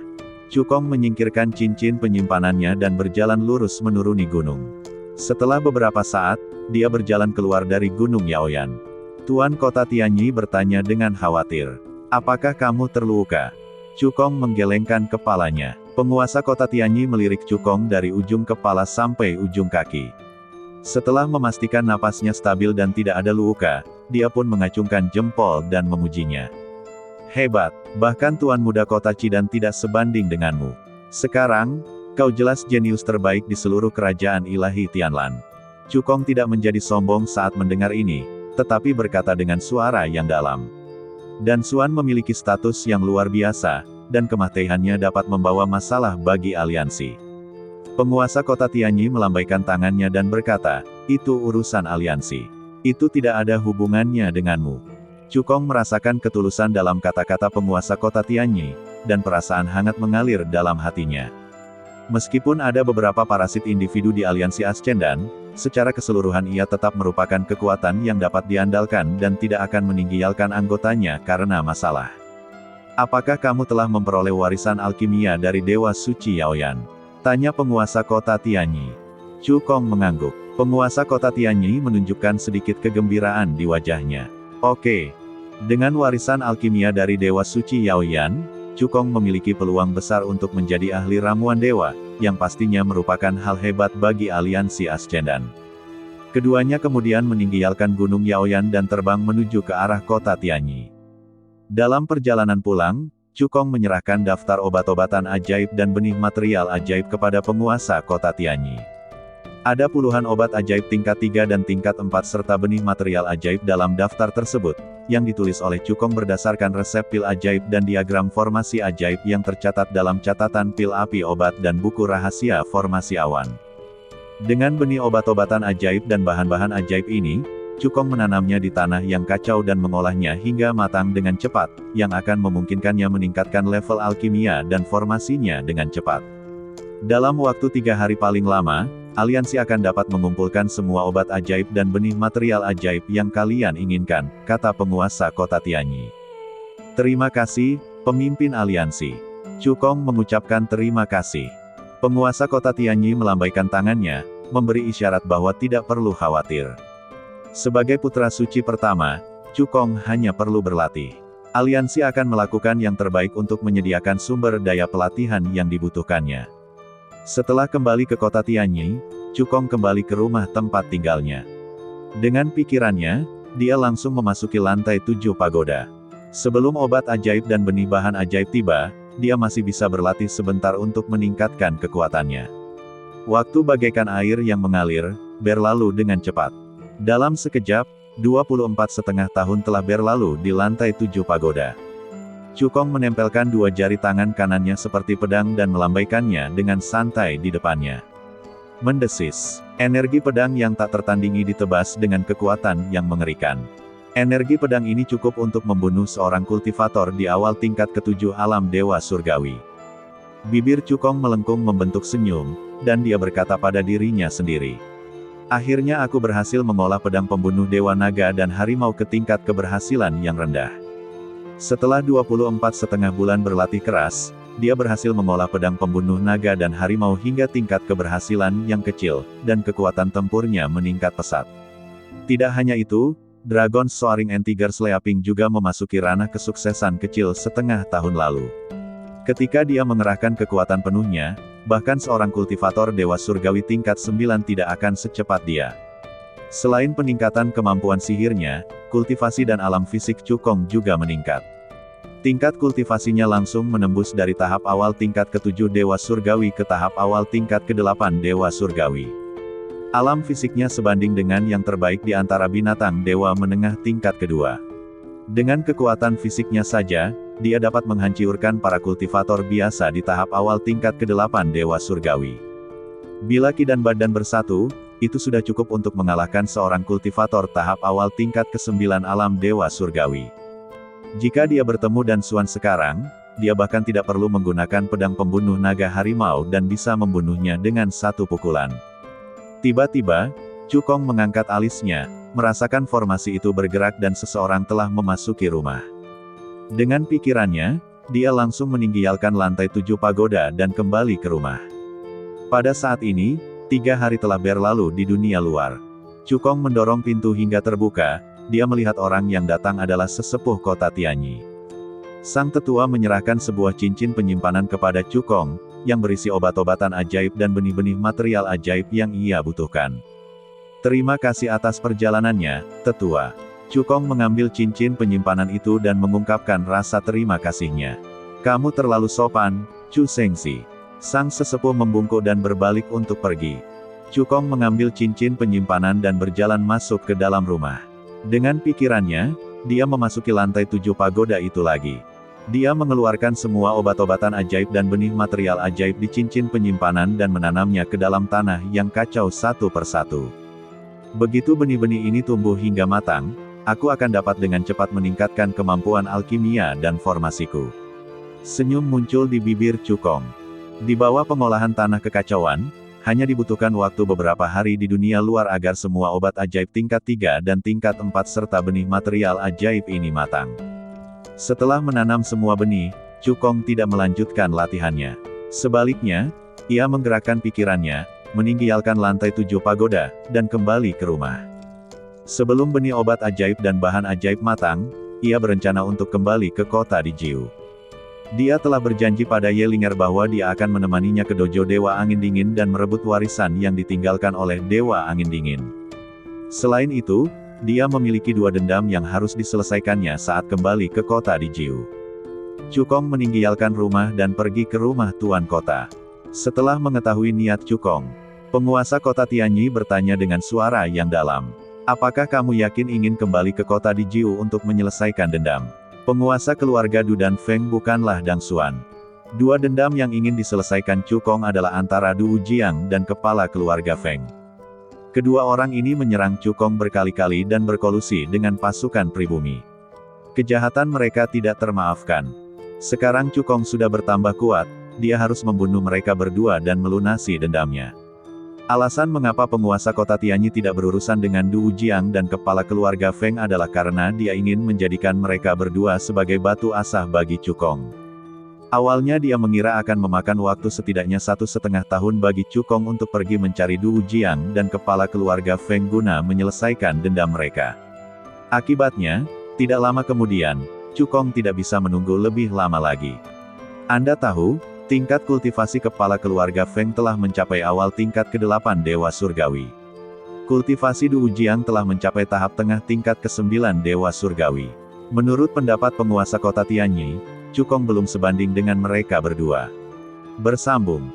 Cukong menyingkirkan cincin penyimpanannya dan berjalan lurus menuruni gunung. Setelah beberapa saat, dia berjalan keluar dari Gunung Yaoyan. Tuan Kota Tianyi bertanya dengan khawatir. Apakah kamu terluka? Cukong menggelengkan kepalanya. Penguasa Kota Tianyi melirik Cukong dari ujung kepala sampai ujung kaki. Setelah memastikan napasnya stabil dan tidak ada luka, dia pun mengacungkan jempol dan memujinya. Hebat, bahkan Tuan Muda Kota Chidan tidak sebanding denganmu. Sekarang, kau jelas jenius terbaik di seluruh kerajaan ilahi Tianlan. Cukong tidak menjadi sombong saat mendengar ini, tetapi berkata dengan suara yang dalam. Dan Xuan memiliki status yang luar biasa, dan kematiannya dapat membawa masalah bagi aliansi. Penguasa kota Tianyi melambaikan tangannya dan berkata, itu urusan aliansi. Itu tidak ada hubungannya denganmu. Cukong merasakan ketulusan dalam kata-kata penguasa kota Tianyi, dan perasaan hangat mengalir dalam hatinya. Meskipun ada beberapa parasit individu di aliansi Ascendan, secara keseluruhan ia tetap merupakan kekuatan yang dapat diandalkan dan tidak akan meninggalkan anggotanya karena masalah. Apakah kamu telah memperoleh warisan alkimia dari Dewa Suci Yaoyan? Tanya penguasa kota Tianyi. Cukong mengangguk. Penguasa kota Tianyi menunjukkan sedikit kegembiraan di wajahnya. Oke. Dengan warisan alkimia dari Dewa Suci Yaoyan, Cukong memiliki peluang besar untuk menjadi ahli ramuan dewa, yang pastinya merupakan hal hebat bagi aliansi Ascendan. Keduanya kemudian meninggalkan Gunung Yaoyan dan terbang menuju ke arah kota Tianyi. Dalam perjalanan pulang, Cukong menyerahkan daftar obat-obatan ajaib dan benih material ajaib kepada penguasa kota Tianyi. Ada puluhan obat ajaib tingkat 3 dan tingkat 4 serta benih material ajaib dalam daftar tersebut, yang ditulis oleh Cukong berdasarkan resep pil ajaib dan diagram formasi ajaib yang tercatat dalam catatan pil api obat dan buku rahasia formasi awan. Dengan benih obat-obatan ajaib dan bahan-bahan ajaib ini, Cukong menanamnya di tanah yang kacau dan mengolahnya hingga matang dengan cepat, yang akan memungkinkannya meningkatkan level alkimia dan formasinya dengan cepat. Dalam waktu 3 hari paling lama, aliansi akan dapat mengumpulkan semua obat ajaib dan benih material ajaib yang kalian inginkan, kata penguasa kota Tianyi. Terima kasih, pemimpin aliansi. Cukong mengucapkan terima kasih. Penguasa kota Tianyi melambaikan tangannya, memberi isyarat bahwa tidak perlu khawatir. Sebagai putra suci pertama, Cukong hanya perlu berlatih. Aliansi akan melakukan yang terbaik untuk menyediakan sumber daya pelatihan yang dibutuhkannya. Setelah kembali ke kota Tianyi, Cukong kembali ke rumah tempat tinggalnya. Dengan pikirannya, dia langsung memasuki lantai 7 pagoda. Sebelum obat ajaib dan benih bahan ajaib tiba, dia masih bisa berlatih sebentar untuk meningkatkan kekuatannya. Waktu bagaikan air yang mengalir, berlalu dengan cepat. Dalam sekejap, 24,5 tahun telah berlalu di lantai 7 pagoda. Cukong menempelkan 2 jari tangan kanannya seperti pedang dan melambaikannya dengan santai di depannya. Mendesis. Energi pedang yang tak tertandingi ditebas dengan kekuatan yang mengerikan. Energi pedang ini cukup untuk membunuh seorang kultivator di awal tingkat ke-7 alam dewa surgawi. Bibir Cukong melengkung membentuk senyum, dan dia berkata pada dirinya sendiri. Akhirnya aku berhasil mengolah pedang pembunuh dewa naga dan harimau ke tingkat keberhasilan yang rendah. Setelah 24,5 bulan berlatih keras, dia berhasil mengolah pedang pembunuh naga dan harimau hingga tingkat keberhasilan yang kecil, dan kekuatan tempurnya meningkat pesat. Tidak hanya itu, Dragon Soaring and Tiger Sleeping juga memasuki ranah kesuksesan kecil setengah tahun lalu. Ketika dia mengerahkan kekuatan penuhnya, bahkan seorang kultivator dewa surgawi tingkat 9 tidak akan secepat dia. Selain peningkatan kemampuan sihirnya, kultivasi dan alam fisik Cukong juga meningkat. Tingkat kultivasinya langsung menembus dari tahap awal tingkat ke-7 Dewa Surgawi ke tahap awal tingkat ke-8 Dewa Surgawi. Alam fisiknya sebanding dengan yang terbaik di antara binatang dewa menengah tingkat kedua. Dengan kekuatan fisiknya saja, dia dapat menghancurkan para kultivator biasa di tahap awal tingkat ke-8 Dewa Surgawi. Bila Ki dan badan bersatu, itu sudah cukup untuk mengalahkan seorang kultivator tahap awal tingkat ke-9 alam Dewa Surgawi. Jika dia bertemu Dan Xuan sekarang, dia bahkan tidak perlu menggunakan pedang pembunuh naga harimau dan bisa membunuhnya dengan satu pukulan. Tiba-tiba, Cukong mengangkat alisnya, merasakan formasi itu bergerak dan seseorang telah memasuki rumah. Dengan pikirannya, dia langsung meninggalkan lantai 7 pagoda dan kembali ke rumah. Pada saat ini, 3 hari telah berlalu di dunia luar. Cukong mendorong pintu hingga terbuka. Dia melihat orang yang datang adalah sesepuh kota Tianyi. Sang tetua menyerahkan sebuah cincin penyimpanan kepada Cukong, yang berisi obat-obatan ajaib dan benih-benih material ajaib yang ia butuhkan. Terima kasih atas perjalanannya, tetua. Cukong mengambil cincin penyimpanan itu dan mengungkapkan rasa terima kasihnya. Kamu terlalu sopan, Chu Shengxi. Sang sesepuh membungkuk dan berbalik untuk pergi. Cukong mengambil cincin penyimpanan dan berjalan masuk ke dalam rumah. Dengan pikirannya, dia memasuki lantai 7 pagoda itu lagi. Dia mengeluarkan semua obat-obatan ajaib dan benih material ajaib di cincin penyimpanan dan menanamnya ke dalam tanah yang kacau satu persatu. Begitu benih-benih ini tumbuh hingga matang, aku akan dapat dengan cepat meningkatkan kemampuan alkimia dan formasiku. Senyum muncul di bibir Cukong. Di bawah pengolahan tanah kekacauan, hanya dibutuhkan waktu beberapa hari di dunia luar agar semua obat ajaib tingkat 3 dan tingkat 4 serta benih material ajaib ini matang. Setelah menanam semua benih, Cukong tidak melanjutkan latihannya. Sebaliknya, ia menggerakkan pikirannya, meninggalkan lantai 7 pagoda, dan kembali ke rumah. Sebelum benih obat ajaib dan bahan ajaib matang, ia berencana untuk kembali ke kota di Jiu. Dia telah berjanji pada Yelinger bahwa dia akan menemaninya ke dojo Dewa Angin Dingin dan merebut warisan yang ditinggalkan oleh Dewa Angin Dingin. Selain itu, dia memiliki 2 dendam yang harus diselesaikannya saat kembali ke kota di Jiu. Cukong meninggalkan rumah dan pergi ke rumah tuan kota. Setelah mengetahui niat Cukong, penguasa kota Tianyi bertanya dengan suara yang dalam. Apakah kamu yakin ingin kembali ke kota di Jiu untuk menyelesaikan dendam? Penguasa keluarga Du dan Feng bukanlah Dan Xuan. 2 dendam yang ingin diselesaikan Cukong adalah antara Du Wujiang dan kepala keluarga Feng. Kedua orang ini menyerang Cukong berkali-kali dan berkolusi dengan pasukan pribumi. Kejahatan mereka tidak termaafkan. Sekarang Cukong sudah bertambah kuat, dia harus membunuh mereka berdua dan melunasi dendamnya. Alasan mengapa penguasa kota Tianyi tidak berurusan dengan Du Wujiang dan kepala keluarga Feng adalah karena dia ingin menjadikan mereka berdua sebagai batu asah bagi Cukong. Awalnya dia mengira akan memakan waktu setidaknya 1,5 tahun bagi Cukong untuk pergi mencari Du Wujiang dan kepala keluarga Feng guna menyelesaikan dendam mereka. Akibatnya, tidak lama kemudian, Cukong tidak bisa menunggu lebih lama lagi. Anda tahu, tingkat kultivasi kepala keluarga Feng telah mencapai awal tingkat ke-8 Dewa Surgawi. Kultivasi Du Wujiang telah mencapai tahap tengah tingkat ke-9 Dewa Surgawi. Menurut pendapat penguasa kota Tianyi, Cukong belum sebanding dengan mereka berdua. Bersambung.